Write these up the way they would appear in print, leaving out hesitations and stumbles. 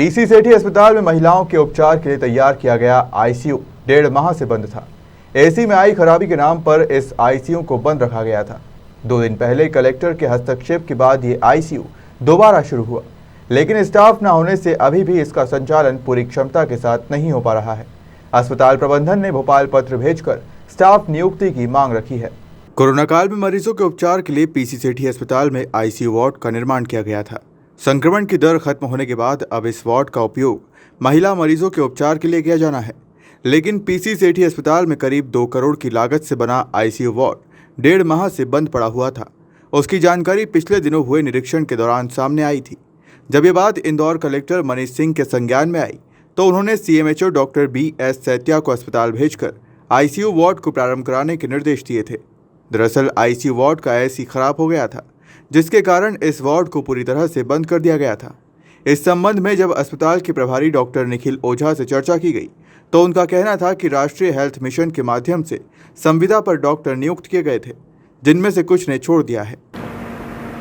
PC सेठी अस्पताल में महिलाओं के उपचार के लिए तैयार किया गया आईसीयू 1.5 माह से बंद था। एसी में आई खराबी के नाम पर इस आईसीयू को बंद रखा गया था। 2 दिन पहले कलेक्टर के हस्तक्षेप के बाद ये आईसीयू दोबारा शुरू हुआ, लेकिन स्टाफ न होने से अभी भी इसका संचालन पूरी क्षमता के साथ नहीं हो पा रहा है। अस्पताल प्रबंधन ने भोपाल पत्र भेजकर स्टाफ नियुक्ति की मांग रखी है। कोरोना काल में मरीजों के उपचार के लिए पीसी सेठी अस्पताल में आईसीयू वार्ड का निर्माण किया गया था। संक्रमण की दर खत्म होने के बाद अब इस वार्ड का उपयोग महिला मरीजों के उपचार के लिए किया जाना है, लेकिन पीसी सेठी अस्पताल में करीब 2 करोड़ की लागत से बना आईसीयू वार्ड 1.5 माह से बंद पड़ा हुआ था। उसकी जानकारी पिछले दिनों हुए निरीक्षण के दौरान सामने आई थी। जब ये बात इंदौर कलेक्टर मनीष सिंह के संज्ञान में आई तो उन्होंने सीएमएचओ डॉक्टर BS सैतिया को अस्पताल भेजकर आईसीयू वार्ड को प्रारंभ कराने के निर्देश दिए थे। दरअसल आईसीयू वार्ड का एसी खराब हो गया था, जिसके कारण इस वार्ड को पूरी तरह से बंद कर दिया गया था। इस संबंध में जब अस्पताल के प्रभारी डॉक्टर निखिल ओझा से चर्चा की गई तो उनका कहना था कि राष्ट्रीय हेल्थ मिशन के माध्यम से संविदा पर डॉक्टर नियुक्त किए गए थे, जिनमें से कुछ ने छोड़ दिया है।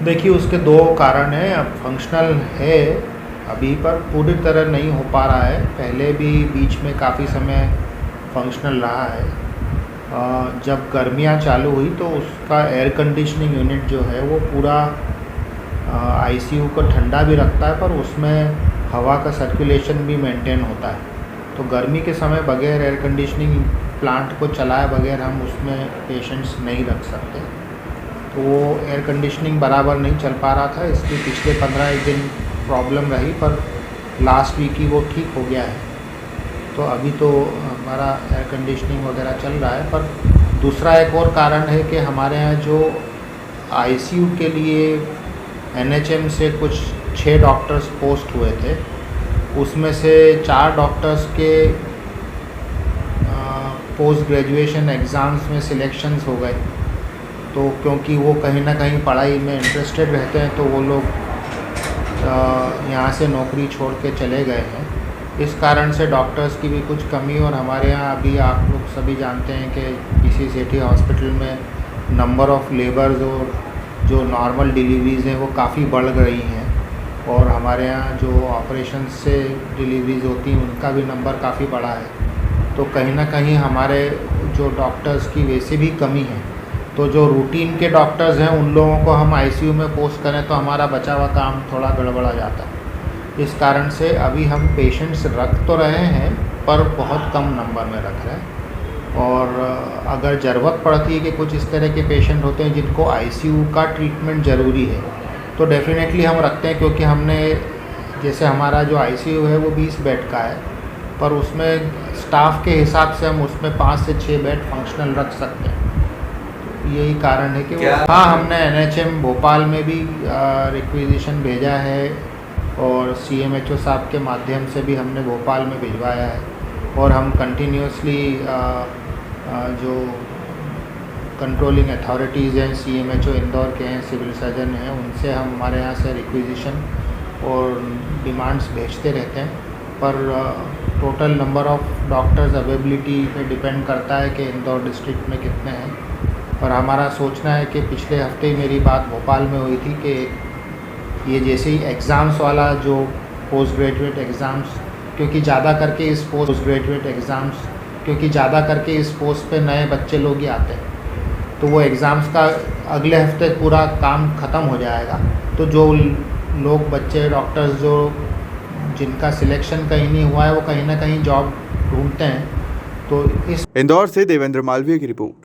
देखिए, उसके 2 कारण हैं। अब फंक्शनल है अभी, पर पूरी तरह नहीं हो पा रहा है। पहले भी बीच में काफ़ी समय फंक्शनल रहा है। जब गर्मियाँ चालू हुई तो उसका एयर कंडीशनिंग यूनिट जो है वो पूरा आईसीयू को ठंडा भी रखता है, पर उसमें हवा का सर्कुलेशन भी मेंटेन होता है। तो गर्मी के समय बगैर एयर कंडीशनिंग प्लांट को चलाए बगैर हम उसमें पेशेंट्स नहीं रख सकते। तो वो एयर कंडीशनिंग बराबर नहीं चल पा रहा था, इसलिए पिछले 15 दिन प्रॉब्लम रही, पर लास्ट वीक ही वो ठीक हो गया है। तो अभी तो हमारा एयर कंडीशनिंग वगैरह चल रहा है। पर दूसरा एक और कारण है कि हमारे यहाँ जो आईसीयू के लिए एनएचएम से कुछ 6 डॉक्टर्स पोस्ट हुए थे, उसमें से 4 डॉक्टर्स के पोस्ट ग्रेजुएशन एग्ज़ाम्स में सिलेक्शंस हो गए। तो क्योंकि वो कहीं ना कहीं पढ़ाई में इंटरेस्टेड रहते हैं तो वो लोग यहाँ से नौकरी छोड़ के चले गए हैं। इस कारण से डॉक्टर्स की भी कुछ कमी, और हमारे यहाँ अभी आप लोग सभी जानते हैं कि पीसी सेठी हॉस्पिटल में नंबर ऑफ लेबर्स और जो नॉर्मल डिलीवरीज़ हैं वो काफ़ी बढ़ रही हैं, और हमारे यहाँ जो ऑपरेशन से डिलीवरीज़ होती हैं उनका भी नंबर काफ़ी बढ़ा है। तो कहीं ना कहीं हमारे जो डॉक्टर्स की वैसे भी कमी है। तो जो रूटीन के डॉक्टर्स हैं उन लोगों को हम आईसीयू में पोस्ट करें तो हमारा बचा हुआ काम थोड़ा गड़बड़ा जाता है। इस कारण से अभी हम पेशेंट्स रख तो रहे हैं, पर बहुत कम नंबर में रख रहे हैं। और अगर ज़रूरत पड़ती है कि कुछ इस तरह के पेशेंट होते हैं जिनको आईसीयू का ट्रीटमेंट ज़रूरी है, तो डेफिनेटली हम रखते हैं। क्योंकि हमने, जैसे हमारा जो आईसीयू है वो 20 बेड का है, पर उसमें स्टाफ के हिसाब से हम उसमें 5 से 6 बेड फंक्शनल रख सकते हैं। तो यही कारण है कि हाँ, हमने एनएचएम भोपाल में भी रिक्विजिशन भेजा है, और सीएमएचओ साहब के माध्यम से भी हमने भोपाल में भिजवाया है। और हम कंटिन्यूसली जो कंट्रोलिंग अथॉरिटीज़ हैं, सीएमएचओ इंदौर के हैं, सिविल सर्जन हैं, उनसे हम हमारे यहाँ से रिक्विजिशन और डिमांड्स भेजते रहते हैं। पर total number of doctors availability पे डिपेंड करता है कि इंदौर डिस्ट्रिक्ट में कितने हैं। और हमारा सोचना है कि पिछले हफ्ते ही मेरी बात भोपाल में हुई थी कि ये जैसे ही एग्ज़ाम्स वाला जो पोस्ट ग्रेजुएट एग्ज़ाम्स, क्योंकि ज़्यादा करके इस पोस्ट पे नए बच्चे लोग ही आते हैं, तो वो एग्ज़ाम्स का अगले हफ्ते पूरा काम ख़त्म हो जाएगा। तो जो लोग बच्चे डॉक्टर्स जो जिनका सिलेक्शन कहीं नहीं हुआ है वो कहीं ना कहीं जॉब ढूंढते हैं। तो इस इंदौर से देवेंद्र मालवीय की रिपोर्ट।